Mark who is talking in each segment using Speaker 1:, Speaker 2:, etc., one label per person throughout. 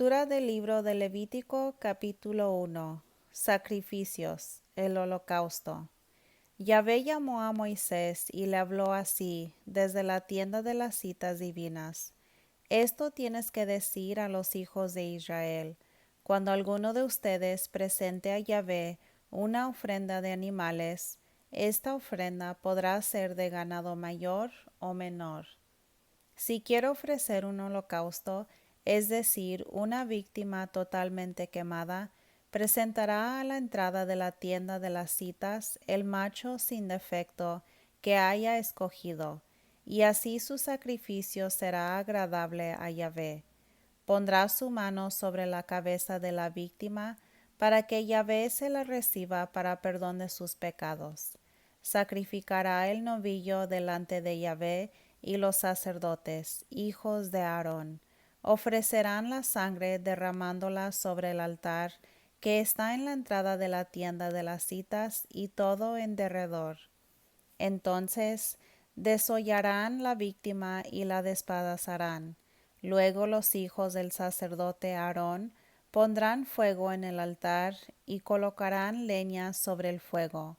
Speaker 1: Lectura del libro de Levítico capítulo 1. Sacrificios, el holocausto. Yahvé llamó a Moisés y le habló así desde la tienda de las citas divinas. Esto tienes que decir a los hijos de Israel. Cuando alguno de ustedes presente a Yahvé una ofrenda de animales, esta ofrenda podrá ser de ganado mayor o menor. Si quiere ofrecer un holocausto, es decir, una víctima totalmente quemada, presentará a la entrada de la tienda de las citas el macho sin defecto que haya escogido, y así su sacrificio será agradable a Yahvé. Pondrá su mano sobre la cabeza de la víctima para que Yahvé se la reciba para perdón de sus pecados. Sacrificará el novillo delante de Yahvé y los sacerdotes, hijos de Aarón, ofrecerán la sangre derramándola sobre el altar que está en la entrada de la tienda de las citas y todo en derredor. Entonces desollarán la víctima y la despedazarán. Luego los hijos del sacerdote Aarón pondrán fuego en el altar y colocarán leña sobre el fuego.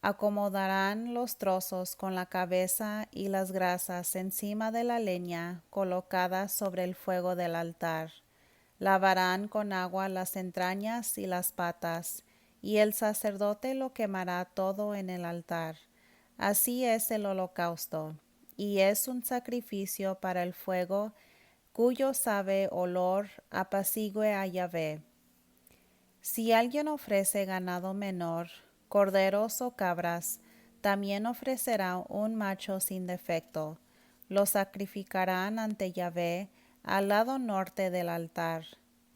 Speaker 1: Acomodarán los trozos con la cabeza y las grasas encima de la leña colocadas sobre el fuego del altar. Lavarán con agua las entrañas y las patas, y el sacerdote lo quemará todo en el altar. Así es el holocausto, y es un sacrificio para el fuego, cuyo sabe olor apacigüe a Yahvé. Si alguien ofrece ganado menor, corderos o cabras, también ofrecerá un macho sin defecto. Lo sacrificarán ante Yahvé al lado norte del altar.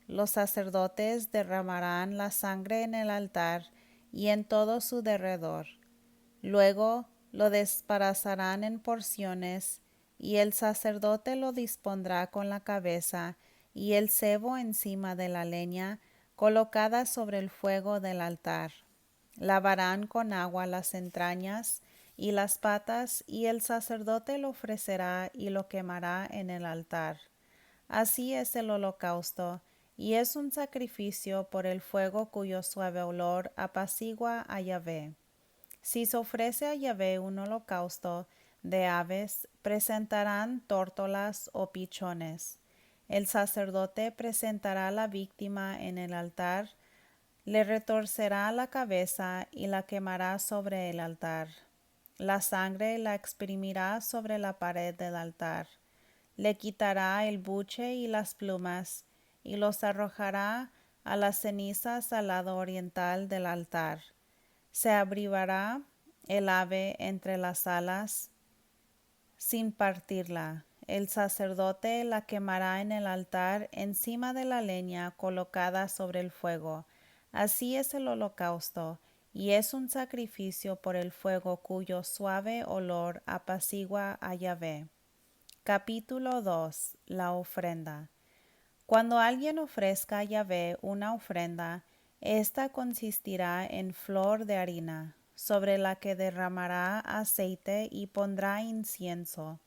Speaker 1: Los sacerdotes derramarán la sangre en el altar y en todo su derredor. Luego lo despedazarán en porciones, y el sacerdote lo dispondrá con la cabeza y el sebo encima de la leña colocada sobre el fuego del altar. Lavarán con agua las entrañas y las patas, y el sacerdote lo ofrecerá y lo quemará en el altar. Así es el holocausto, y es un sacrificio por el fuego cuyo suave olor apacigua a Yahvé. Si se ofrece a Yahvé un holocausto de aves, presentarán tórtolas o pichones. El sacerdote presentará a la víctima en el altar, le retorcerá la cabeza y la quemará sobre el altar. La sangre la exprimirá sobre la pared del altar. Le quitará el buche y las plumas, y los arrojará a las cenizas al lado oriental del altar. Se abrivará el ave entre las alas sin partirla. El sacerdote la quemará en el altar encima de la leña colocada sobre el fuego. Así es el holocausto, y es un sacrificio por el fuego cuyo suave olor apacigua a Yahvé. Capítulo 2. La ofrenda. Cuando alguien ofrezca a Yahvé una ofrenda, esta consistirá en flor de harina, sobre la que derramará aceite y pondrá incienso.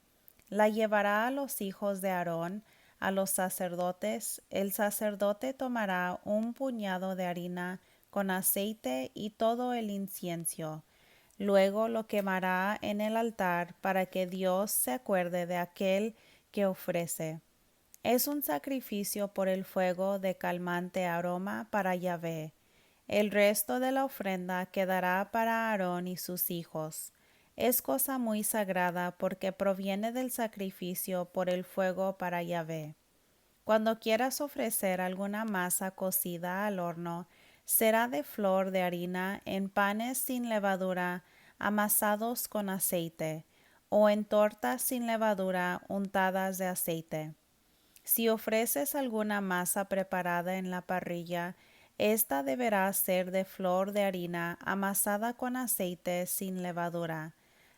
Speaker 1: La llevará a los hijos de Aarón, a los sacerdotes. El sacerdote tomará un puñado de harina con aceite y todo el incienso. Luego lo quemará en el altar para que Dios se acuerde de aquel que ofrece. Es un sacrificio por el fuego de calmante aroma para Yahvé. El resto de la ofrenda quedará para Aarón y sus hijos. Es cosa muy sagrada porque proviene del sacrificio por el fuego para Yahvé. Cuando quieras ofrecer alguna masa cocida al horno, será de flor de harina en panes sin levadura amasados con aceite, o en tortas sin levadura untadas de aceite. Si ofreces alguna masa preparada en la parrilla, esta deberá ser de flor de harina amasada con aceite sin levadura.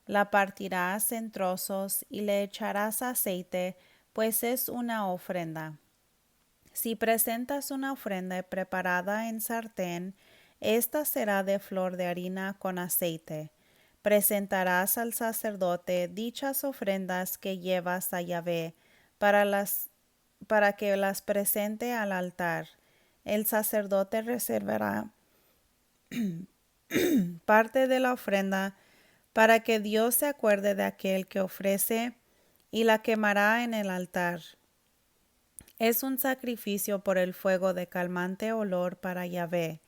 Speaker 1: La partirás en trozos y le echarás aceite, pues es una ofrenda. Si presentas una ofrenda preparada en sartén, esta será de flor de harina con aceite. Presentarás al sacerdote dichas ofrendas que llevas a Yahvé para las para que las presente al altar. El sacerdote reservará parte de la ofrenda para que Dios se acuerde de aquel que ofrece y la quemará en el altar. Es un sacrificio por el fuego de calmante olor para Yahvé.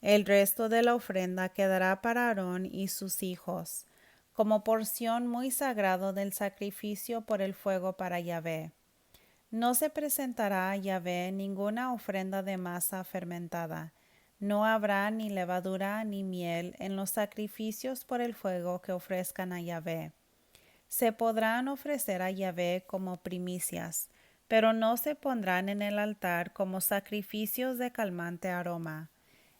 Speaker 1: El resto de la ofrenda quedará para Aarón y sus hijos, como porción muy sagrado del sacrificio por el fuego para Yahvé. No se presentará a Yahvé ninguna ofrenda de masa fermentada. No habrá ni levadura ni miel en los sacrificios por el fuego que ofrezcan a Yahvé. Se podrán ofrecer a Yahvé como primicias, pero no se pondrán en el altar como sacrificios de calmante aroma.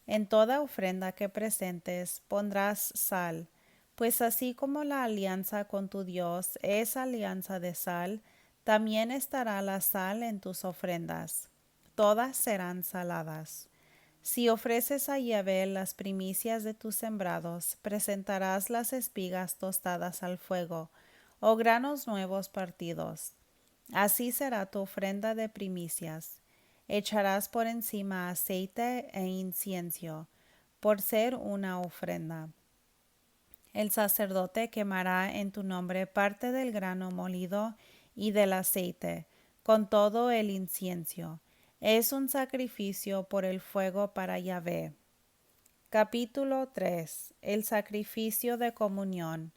Speaker 1: En toda ofrenda que presentes pondrás sal, pues así como la alianza con tu Dios es alianza de sal, también estará la sal en tus ofrendas. Todas serán saladas. Si ofreces a Yahvé las primicias de tus sembrados, presentarás las espigas tostadas al fuego, o granos nuevos partidos. Así será tu ofrenda de primicias. Echarás por encima aceite e incienso, por ser una ofrenda. El sacerdote quemará en tu nombre parte del grano molido y del aceite, con todo el incienso. Es un sacrificio por el fuego para Yahvé. Capítulo 3. El sacrificio de comunión.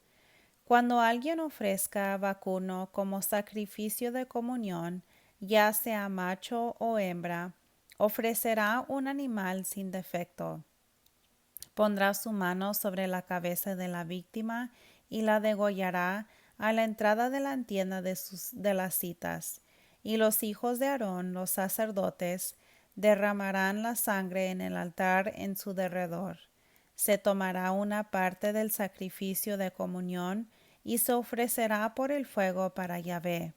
Speaker 1: Cuando alguien ofrezca vacuno como sacrificio de comunión, ya sea macho o hembra, ofrecerá un animal sin defecto. Pondrá su mano sobre la cabeza de la víctima y la degollará a la entrada de la tienda de las citas. Y los hijos de Aarón, los sacerdotes, derramarán la sangre en el altar en su derredor. Se tomará una parte del sacrificio de comunión y se ofrecerá por el fuego para Yahvé.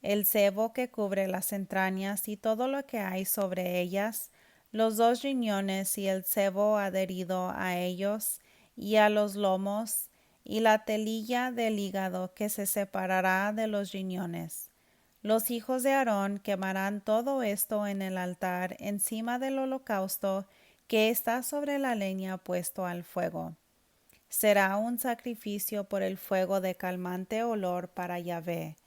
Speaker 1: El sebo que cubre las entrañas y todo lo que hay sobre ellas, los 2 riñones y el sebo adherido a ellos y a los lomos, y la telilla del hígado que se separará de los riñones. Los hijos de Aarón quemarán todo esto en el altar encima del holocausto que está sobre la leña puesto al fuego. Será un sacrificio por el fuego de calmante olor para Yahvé.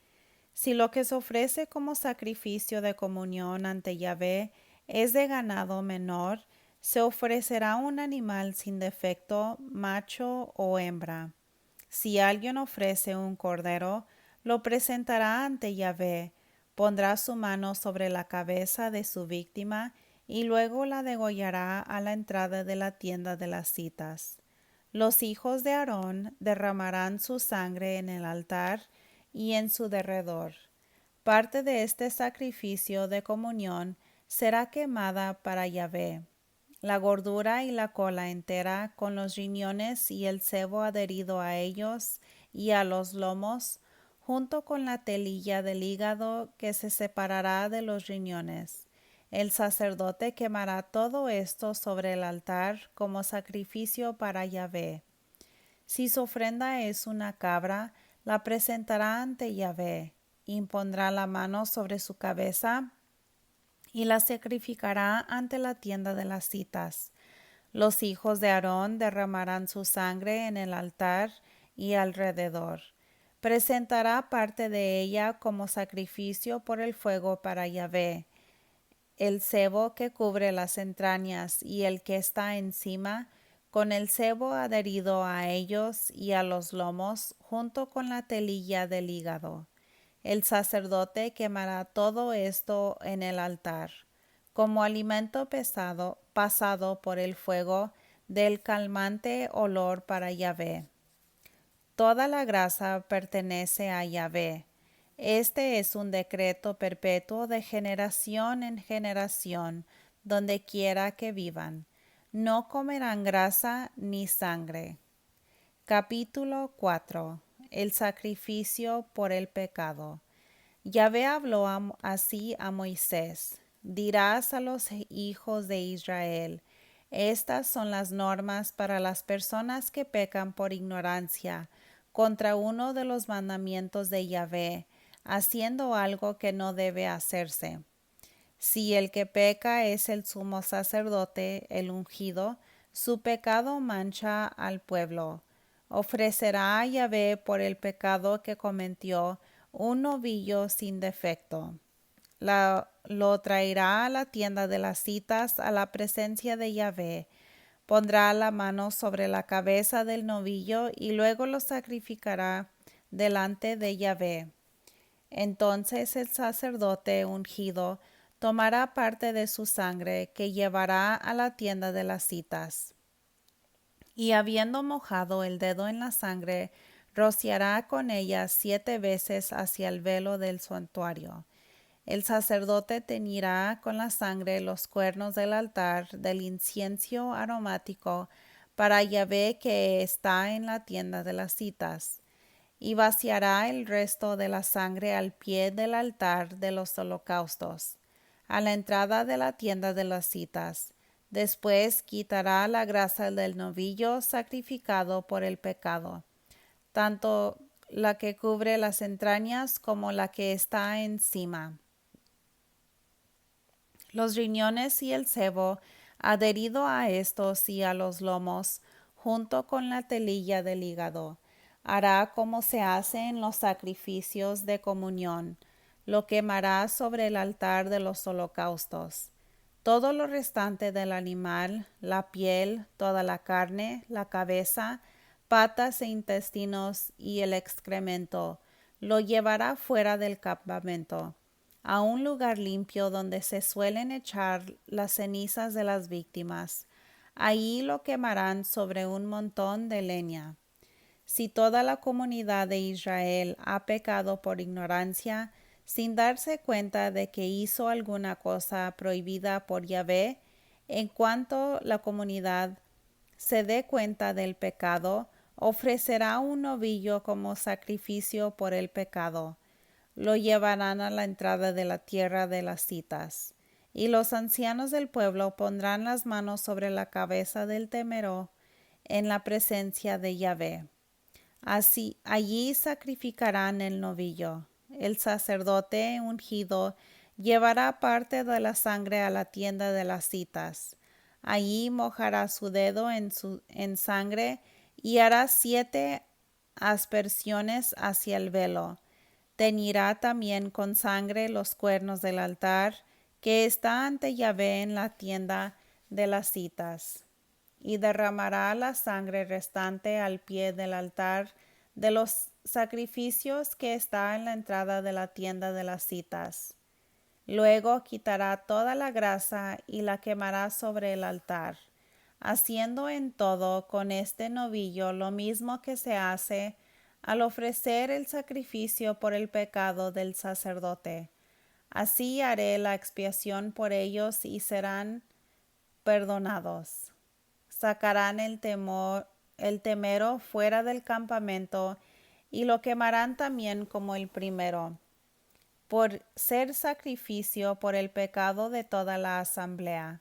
Speaker 1: Si lo que se ofrece como sacrificio de comunión ante Yahvé es de ganado menor, se ofrecerá un animal sin defecto, macho o hembra. Si alguien ofrece un cordero, lo presentará ante Yahvé, pondrá su mano sobre la cabeza de su víctima y luego la degollará a la entrada de la tienda de las citas. Los hijos de Aarón derramarán su sangre en el altar y en su derredor. Parte de este sacrificio de comunión será quemada para Yahvé. La gordura y la cola entera, con los riñones y el sebo adherido a ellos y a los lomos, junto con la telilla del hígado que se separará de los riñones. El sacerdote quemará todo esto sobre el altar como sacrificio para Yahvé. Si su ofrenda es una cabra, la presentará ante Yahvé, impondrá la mano sobre su cabeza y la sacrificará ante la tienda de las citas. Los hijos de Aarón derramarán su sangre en el altar y alrededor. Presentará parte de ella como sacrificio por el fuego para Yahvé. El sebo que cubre las entrañas y el que está encima, con el sebo adherido a ellos y a los lomos, junto con la telilla del hígado. El sacerdote quemará todo esto en el altar, como alimento pesado, pasado por el fuego del calmante olor para Yahvé. Toda la grasa pertenece a Yahvé. Este es un decreto perpetuo de generación en generación, donde quiera que vivan. No comerán grasa ni sangre. Capítulo 4. El sacrificio por el pecado. Yahvé habló así a Moisés: dirás a los hijos de Israel: estas son las normas para las personas que pecan por ignorancia contra uno de los mandamientos de Yahvé, haciendo algo que no debe hacerse. Si el que peca es el sumo sacerdote, el ungido, su pecado mancha al pueblo. Ofrecerá a Yahvé por el pecado que cometió un novillo sin defecto. Lo traerá a la tienda de las citas a la presencia de Yahvé. Pondrá la mano sobre la cabeza del novillo y luego lo sacrificará delante de Yahvé. Entonces el sacerdote ungido tomará parte de su sangre que llevará a la tienda de las citas, y habiendo mojado el dedo en la sangre, rociará con ella 7 veces hacia el velo del santuario. El sacerdote teñirá con la sangre los cuernos del altar del incienso aromático para Yahvé que está en la tienda de las citas, y vaciará el resto de la sangre al pie del altar de los holocaustos, a la entrada de la tienda de las citas. Después quitará la grasa del novillo sacrificado por el pecado, tanto la que cubre las entrañas como la que está encima, los riñones y el sebo, adherido a estos y a los lomos, junto con la telilla del hígado. Hará como se hace en los sacrificios de comunión, lo quemará sobre el altar de los holocaustos. Todo lo restante del animal, la piel, toda la carne, la cabeza, patas e intestinos y el excremento, lo llevará fuera del campamento, a un lugar limpio donde se suelen echar las cenizas de las víctimas. Allí lo quemarán sobre un montón de leña. Si toda la comunidad de Israel ha pecado por ignorancia, sin darse cuenta de que hizo alguna cosa prohibida por Yahvé, en cuanto la comunidad se dé cuenta del pecado, ofrecerá un novillo como sacrificio por el pecado. Lo llevarán a la entrada de la tierra de las citas, y los ancianos del pueblo pondrán las manos sobre la cabeza del temero en la presencia de Yahvé. Así, allí sacrificarán el novillo. El sacerdote ungido llevará parte de la sangre a la tienda de las citas. Allí mojará su dedo en sangre y hará 7 aspersiones hacia el velo. Teñirá también con sangre los cuernos del altar que está ante Yahvé en la tienda de las citas, y derramará la sangre restante al pie del altar de los sacrificios que está en la entrada de la tienda de las citas. Luego quitará toda la grasa y la quemará sobre el altar, haciendo en todo con este novillo lo mismo que se hace al ofrecer el sacrificio por el pecado del sacerdote. Así haré la expiación por ellos y serán perdonados. Sacarán el temero fuera del campamento y lo quemarán también como el primero, por ser sacrificio por el pecado de toda la asamblea.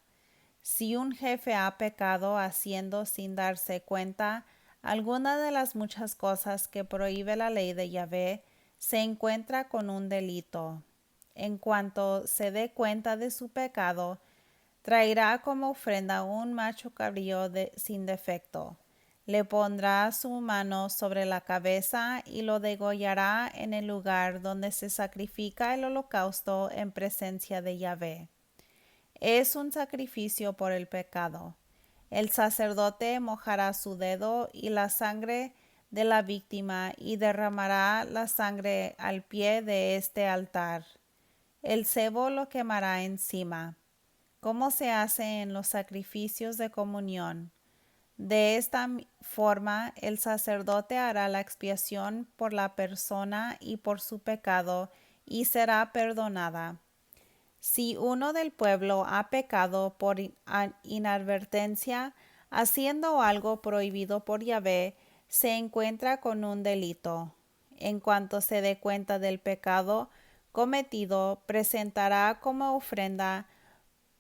Speaker 1: Si un jefe ha pecado haciendo sin darse cuenta alguna de las muchas cosas que prohíbe la ley de Yahvé, se encuentra con un delito. En cuanto se dé cuenta de su pecado, traerá como ofrenda un macho cabrío sin defecto. Le pondrá su mano sobre la cabeza y lo degollará en el lugar donde se sacrifica el holocausto en presencia de Yahvé. Es un sacrificio por el pecado. El sacerdote mojará su dedo y la sangre de la víctima y derramará la sangre al pie de este altar. El sebo lo quemará encima, como se hace en los sacrificios de comunión. De esta forma, el sacerdote hará la expiación por la persona y por su pecado, y será perdonada. Si uno del pueblo ha pecado por inadvertencia, haciendo algo prohibido por Yahvé, se encuentra con un delito. En cuanto se dé cuenta del pecado cometido, presentará como ofrenda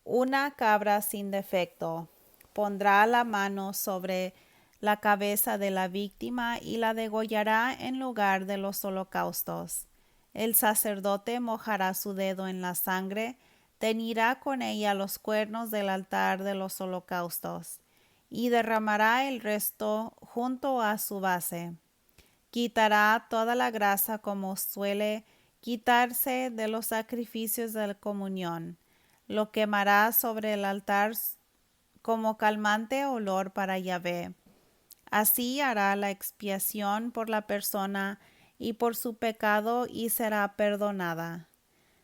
Speaker 1: una cabra sin defecto. Pondrá la mano sobre la cabeza de la víctima y la degollará en lugar de los holocaustos. El sacerdote mojará su dedo en la sangre, teñirá con ella los cuernos del altar de los holocaustos, y derramará el resto junto a su base. Quitará toda la grasa como suele quitarse de los sacrificios de la comunión. Lo quemará sobre el altar como calmante olor para Yahvé. Así hará la expiación por la persona y por su pecado y será perdonada.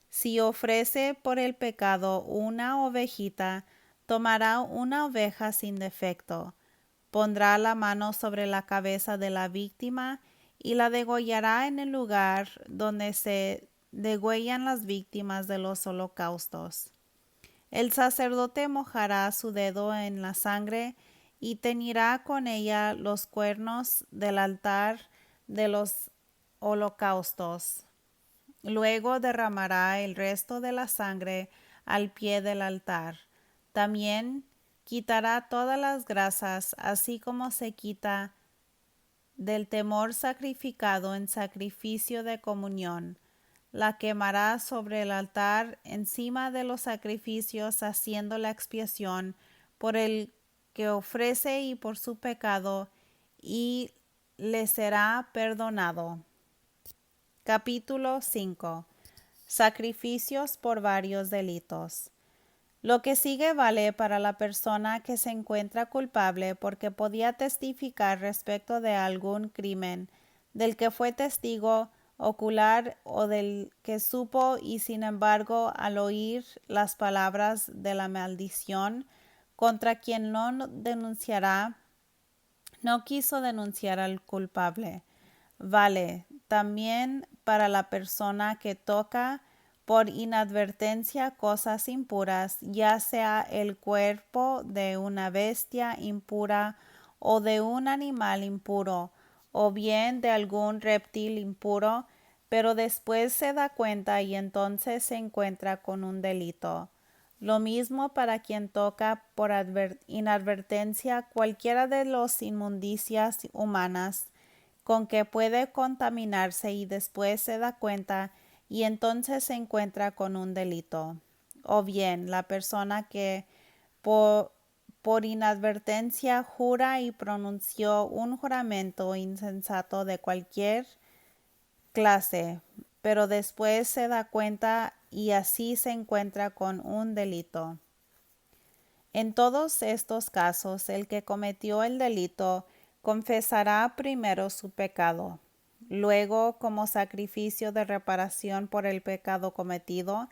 Speaker 1: Si ofrece por el pecado una ovejita, tomará una oveja sin defecto, pondrá la mano sobre la cabeza de la víctima y la degollará en el lugar donde se degüellan las víctimas de los holocaustos. El sacerdote mojará su dedo en la sangre y teñirá con ella los cuernos del altar de los holocaustos. Luego derramará el resto de la sangre al pie del altar. También quitará todas las grasas, así como se quita del temor sacrificado en sacrificio de comunión. La quemará sobre el altar encima de los sacrificios, haciendo la expiación por el que ofrece y por su pecado, y le será perdonado. Capítulo 5. Sacrificios por varios delitos. Lo que sigue vale para la persona que se encuentra culpable porque podía testificar respecto de algún crimen del que fue testigo ocular o del que supo y sin embargo al oír las palabras de la maldición contra quien no denunciará, no quiso denunciar al culpable. Vale también para la persona que toca por inadvertencia cosas impuras, ya sea el cuerpo de una bestia impura o de un animal impuro, o bien de algún reptil impuro, pero después se da cuenta y entonces se encuentra con un delito. Lo mismo para quien toca por inadvertencia cualquiera de las inmundicias humanas con que puede contaminarse y después se da cuenta y entonces se encuentra con un delito. O bien la persona que por inadvertencia jura y pronunció un juramento insensato de cualquier clase, pero después se da cuenta y así se encuentra con un delito. En todos estos casos, el que cometió el delito confesará primero su pecado. Luego, como sacrificio de reparación por el pecado cometido,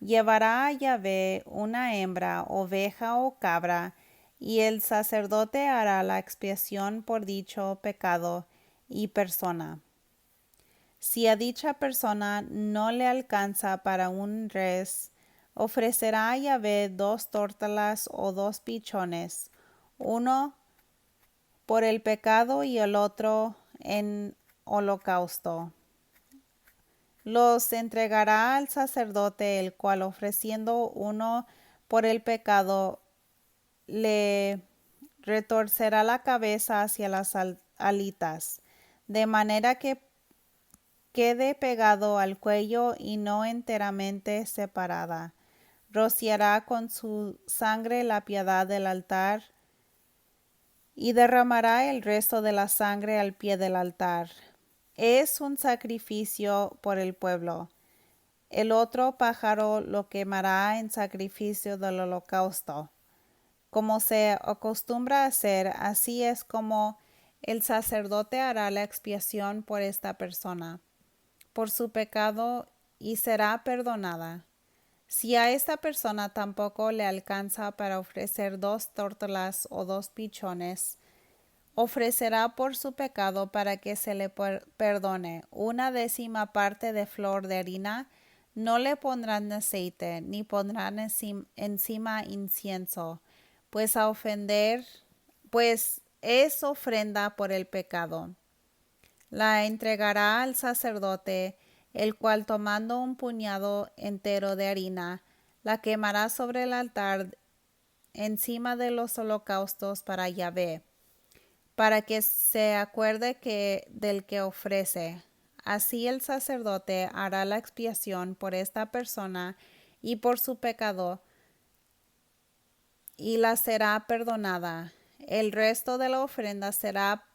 Speaker 1: llevará a Yahvé una hembra, oveja o cabra, y el sacerdote hará la expiación por dicho pecado y persona. Si a dicha persona no le alcanza para un res, ofrecerá a Yahvé 2 tórtolas o 2 pichones, uno por el pecado y el otro en holocausto. Los entregará al sacerdote, el cual ofreciendo uno por el pecado, le retorcerá la cabeza hacia las alitas, de manera que quede pegado al cuello y no enteramente separada. Rociará con su sangre la piedad del altar y derramará el resto de la sangre al pie del altar. Es un sacrificio por el pueblo. El otro pájaro lo quemará en sacrificio del holocausto. Como se acostumbra a hacer, así es como el sacerdote hará la expiación por esta persona, por su pecado, y será perdonada. Si a esta persona tampoco le alcanza para ofrecer 2 tórtolas o 2 pichones, ofrecerá por su pecado para que se le perdone 1/10 parte de flor de harina. No le pondrán aceite, ni pondrán encima incienso, pues a ofender, pues es ofrenda por el pecado. La entregará al sacerdote, el cual tomando un puñado entero de harina, la quemará sobre el altar encima de los holocaustos para Yahvé, para que se acuerde del que ofrece. Así el sacerdote hará la expiación por esta persona y por su pecado, y la será perdonada. El resto de la ofrenda será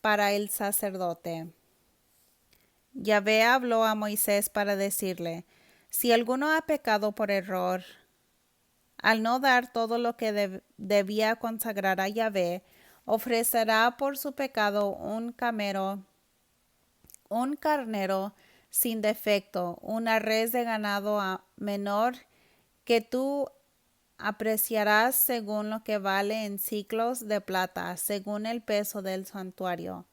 Speaker 1: para el sacerdote. Yahvé habló a Moisés para decirle: si alguno ha pecado por error, al no dar todo lo que debía consagrar a Yahvé, ofrecerá por su pecado un carnero sin defecto, una res de ganado menor que tú apreciarás según lo que vale en siclos de plata, según el peso del santuario.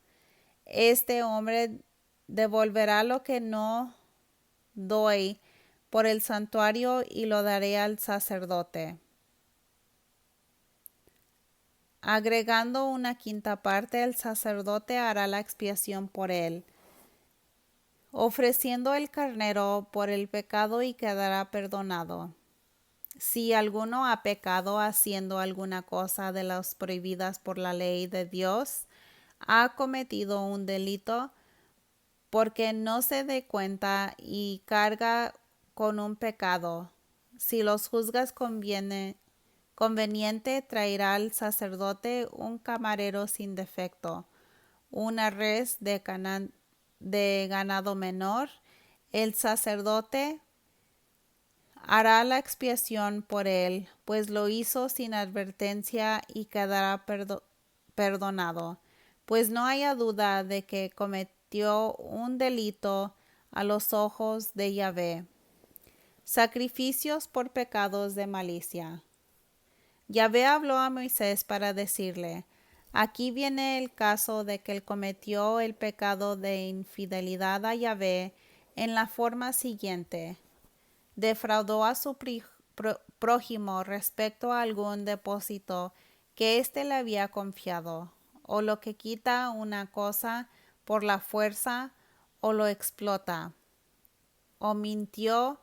Speaker 1: Este hombre devolverá lo que no doy por el santuario y lo daré al sacerdote, agregando una quinta parte. El sacerdote hará la expiación por él, ofreciendo el carnero por el pecado, y quedará perdonado. Si alguno ha pecado haciendo alguna cosa de las prohibidas por la ley de Dios, ha cometido un delito porque no se dé cuenta y carga con un pecado. Si los juzgas conveniente, traerá al sacerdote un camarero sin defecto, una res de ganado menor. El sacerdote hará la expiación por él, pues lo hizo sin advertencia, y quedará perdonado, pues no haya duda de que cometió un delito a los ojos de Yahvé. Sacrificios por pecados de malicia. Yahvé habló a Moisés para decirle: aquí viene el caso de que él cometió el pecado de infidelidad a Yahvé en la forma siguiente: defraudó a su prójimo respecto a algún depósito que éste le había confiado, o lo que quita una cosa por la fuerza, o lo explota, o mintió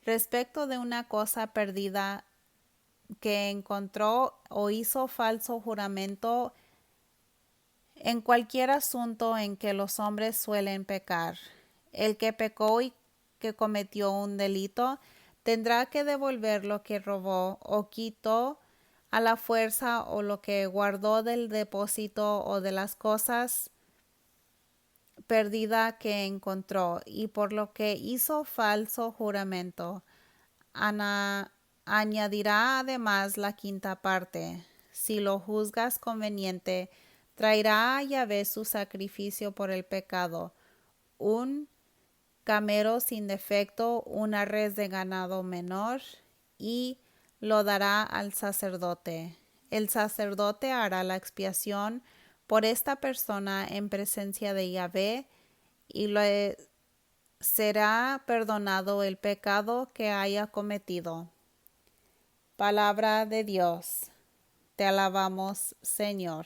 Speaker 1: respecto de una cosa perdida que encontró, o hizo falso juramento en cualquier asunto en que los hombres suelen pecar. El que pecó y que cometió un delito tendrá que devolver lo que robó o quitó a la fuerza, o lo que guardó del depósito o de las cosas perdida que encontró, y por lo que hizo falso juramento añadirá además la quinta parte. Si lo juzgas conveniente, traerá a Yahvé su sacrificio por el pecado: un camero sin defecto, una res de ganado menor, y lo dará al sacerdote. El sacerdote hará la expiación por esta persona en presencia de Yahvé, y le será perdonado el pecado que haya cometido. Palabra de Dios. Te alabamos, Señor.